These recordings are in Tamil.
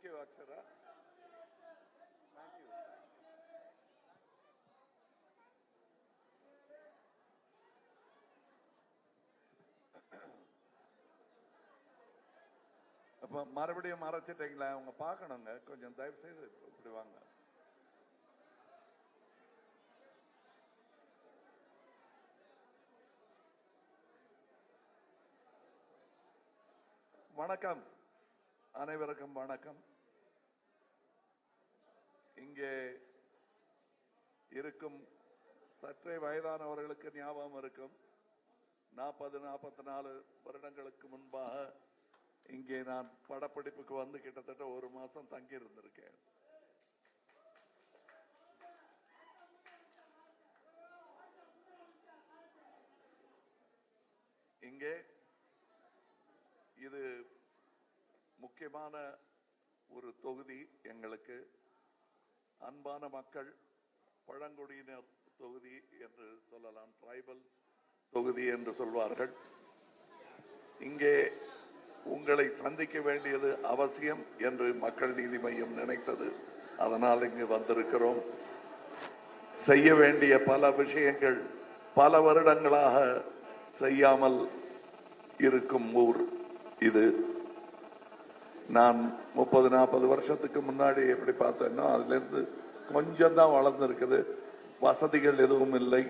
you, Akshara. Thank you. அப்ப மறுபடியும் மறைச்சிட்டீங்களா? அவங்க பார்க்கணுங்க, கொஞ்சம் தயவு செய்து இப்படி வாங்க. வணக்கம், அனைவருக்கும் வணக்கம். இங்கே இருக்கும் சற்றே வயதானவர்களுக்கு ஞாபகம் இருக்கும், 40-44 வருடங்களுக்கு முன்பாக இங்கே நான் படப்பிடிப்புக்கு வந்து கிட்டத்தட்ட 1 மாசம் தங்கி இருந்திருக்கேன். இங்கே இது முக்கியமான ஒரு தொகுதி. எங்களுக்கு அன்பான மக்கள், பழங்குடியினர் தொகுதி என்று சொல்லலாம், டிரைபல் தொகுதி என்று சொல்வார்கள். இங்கே உங்களை சந்திக்க வேண்டியது அவசியம் என்று மக்கள் நீதி மையம் நினைத்தது. அதனால் இங்கு வந்திருக்கிறோம். செய்ய வேண்டிய பல விஷயங்கள் பல வருடங்களாக செய்யாமல் இருக்கும் ஊர் இது. நான் 30-40 வருஷத்துக்கு முன்னாடி எப்படி பார்த்தேன்னா, அதுல இருந்து கொஞ்சம் தான் வளர்ந்திருக்குது. வசதிகள் எதுவும் இல்லை,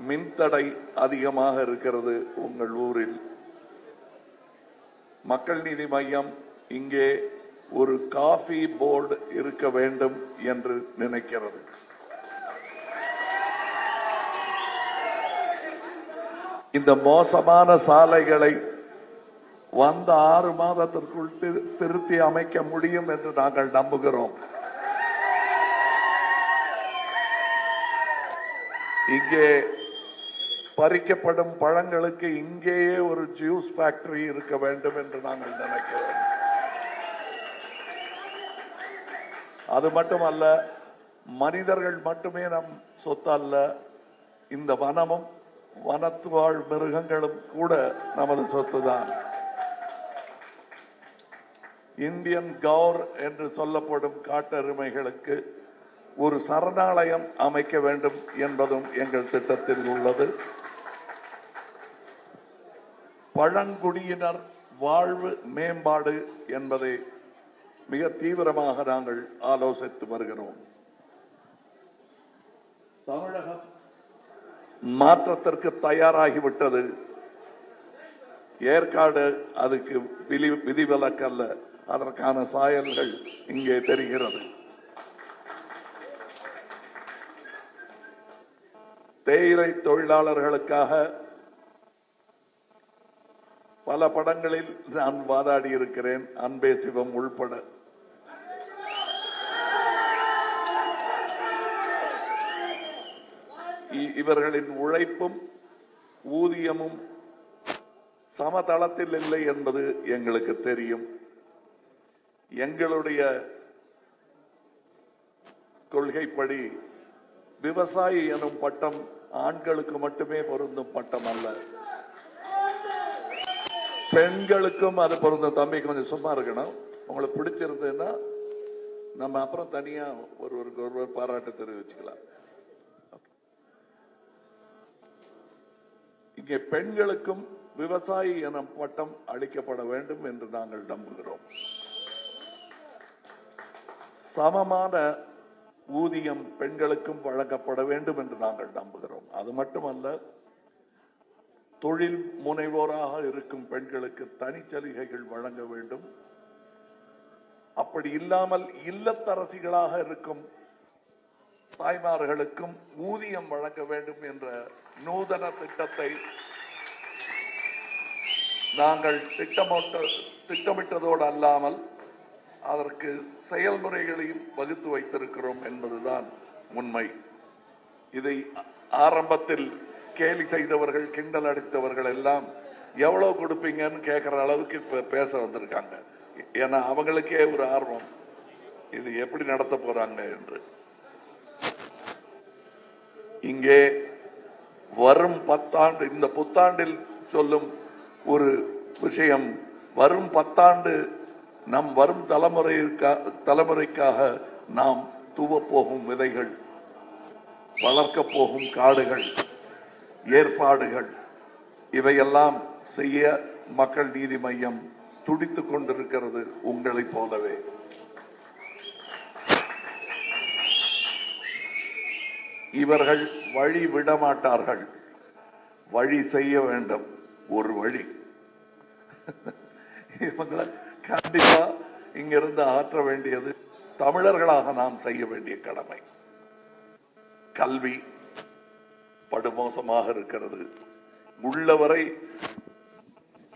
மின்தடை அதிகமாக இருக்கிறது உங்கள் ஊரில். மக்கள் நீதி மையம் இங்கே ஒரு காஃபி போர்டு இருக்க வேண்டும் என்று நினைக்கிறது. இந்த மோசமான சாலைகளை வந்த 6 மாதத்திற்குள் திருத்தி அமைக்க முடியும் என்று நாங்கள் நம்புகிறோம். இங்கே பறிக்கப்படும் பழங்களுக்கு இங்கேயே ஒரு ஜூஸ் ஃபேக்டரி இருக்க வேண்டும் என்று நாங்கள் நினைக்கிறோம். அது மட்டுமல்ல, மனிதர்கள் மட்டுமே நம் சொத்து அல்ல, இந்த வனமும் வனத்து வாழ் மிருகங்களும் கூட நமது சொத்துதான். இந்தியன் கௌர் என்று சொல்லப்படும் காட்டெருமைகளுக்கு ஒரு சரணாலயம் அமைக்க வேண்டும் என்பதும் எங்கள் திட்டத்தில் உள்ளது. பழங்குடியினர் வாழ்வு மேம்பாடு என்பதை மிக தீவிரமாக நாங்கள் ஆலோசித்து வருகிறோம். தமிழகம் மாற்றத்திற்கு தயாராகிவிட்டது. ஏற்காடு அதுக்கு விதிவிலக்கல்ல, அதற்கான சாயல்கள் இங்கே தெரிகிறது. தேயிலை தொழிலாளர்களுக்காக பல படங்களில் நான் வாதாடி இருக்கிறேன், அன்பே சிவம் உள்பட. இவர்களின் உழைப்பும் ஊதியமும் சமதளத்தில் இல்லை என்பது எங்களுக்கு தெரியும். எங்களுடைய கொள்கைப்படி விவசாயி எனும் பட்டம் ஆண்களுக்கு மட்டுமே பொருந்தும் பட்டம் அல்ல, பெண்களுக்கும் அது பொருந்தும். தம்பி கொஞ்சம் சும்மா இருக்கணும். உங்களுக்கு பிடிச்சிருந்ததுன்னா நம்ம அப்புறம் தனியா ஒருவர் பாராட்டு தெரிவிச்சுக்கலாம். இங்கே பெண்களுக்கும் விவசாயி எனும் பட்டம் அளிக்கப்பட வேண்டும் என்று நாங்கள் நம்புகிறோம். சமமான ஊதியம் பெண்களுக்கும் வழங்கப்பட வேண்டும் என்று நாங்கள் நம்புகிறோம். அது மட்டுமல்ல, தொழில் முனைவோராக இருக்கும் பெண்களுக்கு தனிச்சலுகைகள் வழங்க வேண்டும். அப்படி இல்லாமல் இல்லத்தரசிகளாக இருக்கும் தாய்மார்களுக்கும் ஊதியம் வழங்க வேண்டும் என்ற நூதன திட்டத்தை நாங்கள் திட்டமிட்டதோடு அல்லாமல் அதற்கு செயல்முறைகளையும் வகுத்து வைத்திருக்கிறோம் என்பதுதான் உண்மை. இதை ஆரம்பத்தில் கேலி செய்தவர்கள், கிண்டல் அடித்தவர்கள் எல்லாம் எவ்வளவு கொடுப்பீங்கன்னு கேட்கிற அளவுக்கு இப்ப பேச வந்திருக்காங்க. ஏன்னா அவங்களுக்கே ஒரு ஆர்வம், இது எப்படி நடத்த போறாங்க என்று. இங்கே வரும் 10 ஆண்டு, இந்த புத்தாண்டில் சொல்லும் ஒரு விஷயம், வரும் 10 ஆண்டு நம் வரும் தலைமுறைக்காக நாம் தூவப்போகும் விதைகள், வளர்க்கப் போகும் காடுகள், ஏற்பாடுகள், இவையெல்லாம் செய்ய மக்கள் நீதி மையம் துடித்துக் கொண்டிருக்கிறது. உங்களைப் போலவே இவர்கள் வழி விடமாட்டார்கள். வழி செய்ய வேண்டும். ஒரு வழி இவங்களை கண்டிப்பா இங்கிருந்து ஆற்ற வேண்டியது தமிழர்களாக நாம் செய்ய வேண்டிய கடமை. கல்வி படுமோசமாக இருக்கிறது. உள்ளவரை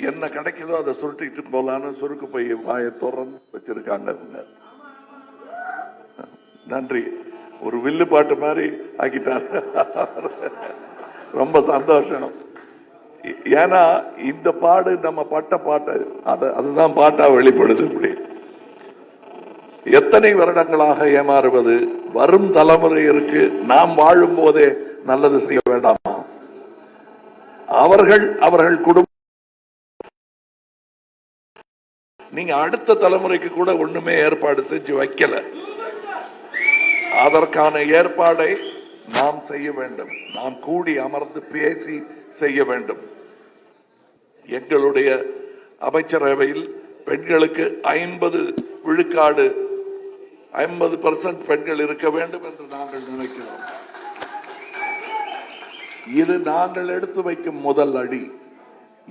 என்ன கிடைக்குதோ அதை சுருட்டிட்டு போலான்னு சுருக்கு போய் வாயை திறந்து வச்சிருக்காங்க. நன்றி. ஒரு வில்லு பாட்டு மாதிரி ஆக்கிட்டாங்க. ரொம்ப சந்தோஷம். ஏன்னா இந்த பாடு நம்ம பட்ட பாட்டு அதுதான் பாட்டா வெளிப்படுது. இப்படி எத்தனை வருடங்களாக ஏமாறுவது? வரும் தலைமுறையிற்கு நாம் வாழும் போதே நல்லது செய்ய வேண்டாமா? அவர்கள் குடும்பம், நீங்க அடுத்த தலைமுறைக்கு கூட ஒண்ணுமே ஏற்பாடு செஞ்சு வைக்கல. அதற்கான ஏற்பாடை நாம் செய்ய வேண்டும். நாம் கூடி அமர்ந்து பேசி செய்ய வேண்டும். எங்களுடைய அமைச்சரவையில் பெண்களுக்கு 50 விழுக்காடு 50% பெண்கள் இருக்க வேண்டும் என்று நாங்கள் நினைக்கிறோம். இது நாங்கள் எடுத்து வைக்கும் முதல் அடி.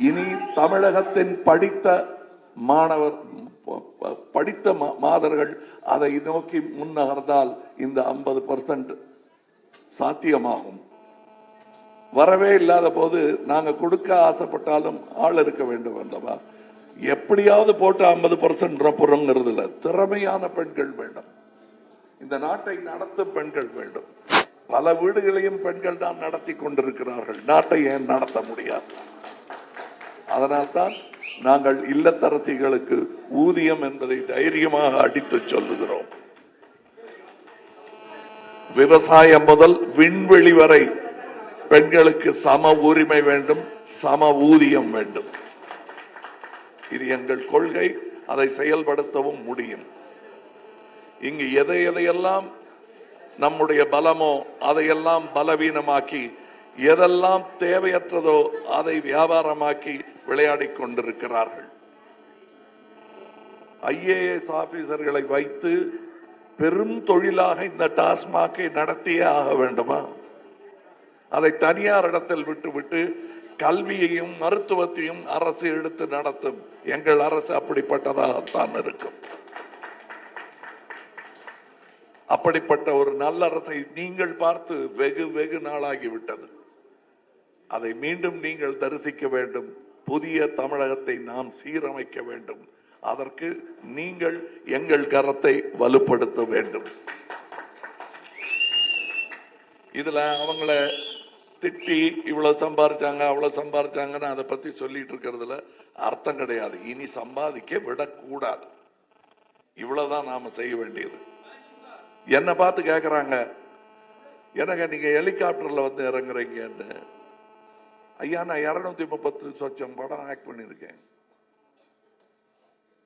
இனி தமிழகத்தின் படித்த மாதர்கள் அதை நோக்கி முன்னகர்ந்தால் இந்த 50% சாத்தியமாகும். வரவே இல்லாத போது நாங்க கொடுக்க ஆசைப்பட்டாலும் ஆள் இருக்க வேண்டும் அல்லவா? எப்படியாவது போட்டு 50% புறங்கிறதுல திறமையான பெண்கள் வேண்டும். இந்த நாட்டை நடத்தும் பெண்கள் வேண்டும். பல வீடுகளையும் பெண்கள் தான் நடத்தி கொண்டிருக்கிறார்கள். நாட்டை ஏன் நடத்த முடியாது? அதனால்தான் நாங்கள் இல்லத்தரசிகளுக்கு ஊதியம் என்பதை தைரியமாக அடித்து சொல்லுகிறோம். விவசாயம் முதல் விண்வெளி வரை பெண்களுக்கு சம உரிமை வேண்டும், சம ஊதியம் வேண்டும். இது எங்கள் கொள்கை. அதை செயல்படுத்தவும் முடியும். இங்கு எதையெல்லாம் நம்முடைய பலமோ அதையெல்லாம் பலவீனமாக்கி, எதெல்லாம் தேவையற்றதோ அதை வியாபாரமாக்கி விளையாடிக் கொண்டிருக்கிறார்கள். IAS ஆபீசர்களை வைத்து பெரும் தொழிலாக இந்த டாஸ்மாகை நடத்தியே ஆக வேண்டுமா? அதை தனியார் இடத்தில் விட்டுவிட்டு கல்வியையும் மருத்துவத்தையும் அரசு எடுத்து நடத்தும். எங்கள் அரசு அப்படிப்பட்டதாகத்தான் இருக்கும். அப்படிப்பட்ட ஒரு நல்ல அரசை நீங்கள் பார்த்து வெகு நாளாகிவிட்டது. அதை மீண்டும் நீங்கள் தரிசிக்க வேண்டும். புதிய தமிழகத்தை நாம் சீரமைக்க வேண்டும். அதற்கு நீங்கள் எங்கள் கரத்தை வலுப்படுத்த வேண்டும். இதுல அவங்கள திட்டி இவ்வளவு சம்பாரிச்சாங்க அவ்வளவு சம்பாரிச்சாங்கன்னு அதை பத்தி சொல்லிட்டு இருக்கிறதுல அர்த்தம் கிடையாது. இனி சம்பாதிக்க விடக்கூடாது. இவ்வளவுதான் நாம செய்ய வேண்டியது. என்ன பார்த்து கேக்குறாங்க, எனக்கு நீங்க ஹெலிகாப்டர்ல வந்து இறங்குறீங்கன்னு. ஐயா, நான் 230 சொச்சம் படம் ஆக்ட் பண்ணிருக்கேன்.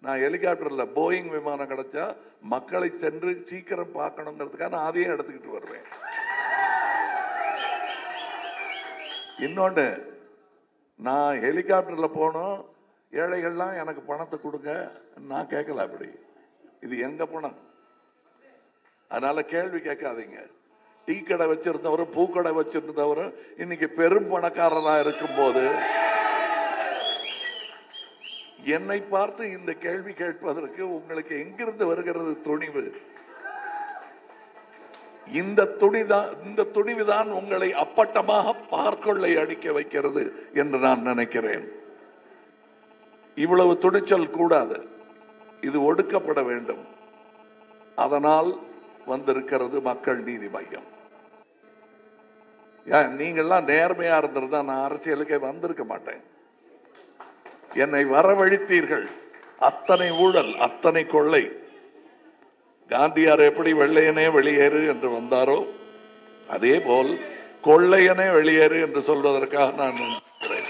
நான் ஹெலிகாப்டர்ல போயிங் விமானம் கிடைச்சா மக்களை சென்று சீக்கிரம் பார்க்கணுங்கிறதுக்காக நான் அதையும் எடுத்துக்கிட்டு வருவேன். இன்னொன்னு, நான் ஹெலிகாப்டர்ல போனோம், ஏழைகள்லாம் எனக்கு பணத்தை கொடுங்க நான் கேட்கல. அப்படி இது எங்க பணம்? அதனால கேள்வி கேட்காதீங்க. டீ கடை வச்சிருந்தவரும் பூக்கடை வச்சிருந்தவரும் இன்னைக்கு பெரும் பணக்காரரா இருக்கும் போது என்னை பார்த்து இந்த கேள்வி கேட்பதற்கு உங்களுக்கு எங்கிருந்து வருகிறது துணிவு? இந்த துணிவுதான் உங்களை அப்பட்டமாக பார்க்கொள்ளை அடிக்க வைக்கிறது என்று நான் நினைக்கிறேன். இவ்வளவு துணிச்சல் கூடாது. இது ஒடுக்கப்பட வேண்டும். அதனால் வந்திருக்கிறது மக்கள் நீதி மையம். நீங்கள்லாம் நேர்மையா இருந்திருந்தா நான் அரசியலுக்கே வந்திருக்க மாட்டேன். என்னை வரவழைத்தீர்கள். அத்தனை ஊழல், அத்தனை கொள்ளை. காந்தியார் எப்படி வெள்ளையனே வெளியேறு என்று வந்தாரோ அதே போல் கொள்ளையனே வெளியேறு என்று சொல்வதற்காக நான் நினைக்கிறேன்.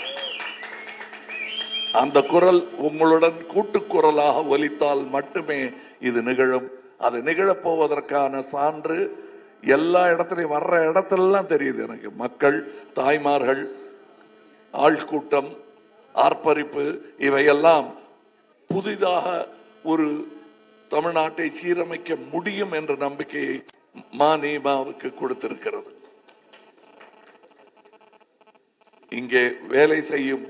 அந்த குரல் உங்களுடன் கூட்டுக்குரலாக ஒலித்தால் மட்டுமே இது நிகழும். அது நிகழப்போவதற்கான சான்று எல்லா இடத்துலையும் வர்ற இடத்துலலாம் தெரியுது எனக்கு. மக்கள், தாய்மார்கள், ஆள்கூட்டம், ஆர்ப்பரிப்பு, இவையெல்லாம் புதிதாக ஒரு தமிழ்நாட்டை சீரமைக்க முடியும் என்ற நம்பிக்கையை மாநிமாவுக்கு கொடுத்திருக்கிறது. இங்கே வேலை செய்யும்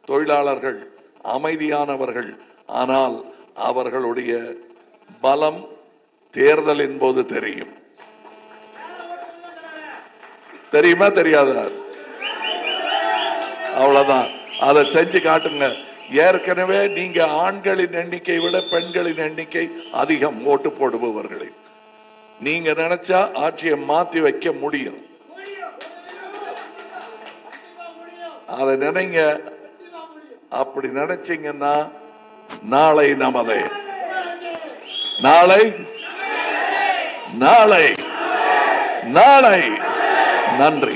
தொழிலாளர்கள் அமைதியானவர்கள். ஆனால் அவர்களுடைய பலம் தேர்தலின் போது தெரியும். தெரியுமா தெரியாதா? அவ்வளவுதான். அதை செஞ்சு காட்டுங்க. ஏற்கனவே நீங்க ஆண்களின் எண்ணிக்கை விட பெண்களின் எண்ணிக்கை அதிகம் ஓட்டு போடுபவர்களை. நீங்க நினைச்சா ஆட்சியை மாத்தி வைக்க முடியும். அதை நினைங்க. அப்படி நினைச்சீங்கன்னா நாளை நமதே. நாளை நாளை நாளை. நன்றி.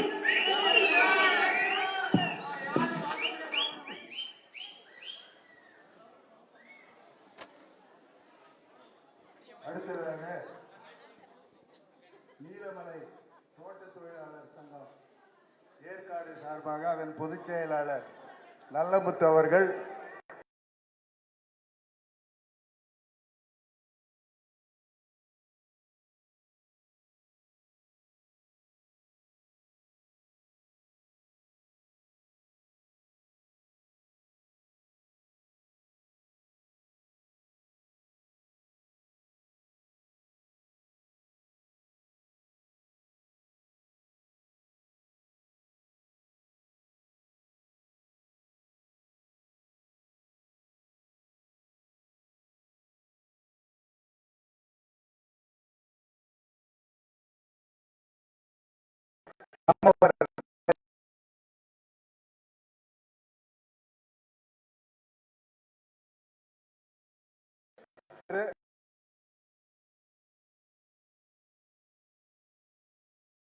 அடுத்ததாக நீலமலை தோட்ட தொழிலாளர் சங்கம் ஏற்காடு சார்பாக அதன் பொதுச் செயலாளர் நல்லமுத்து அவர்கள்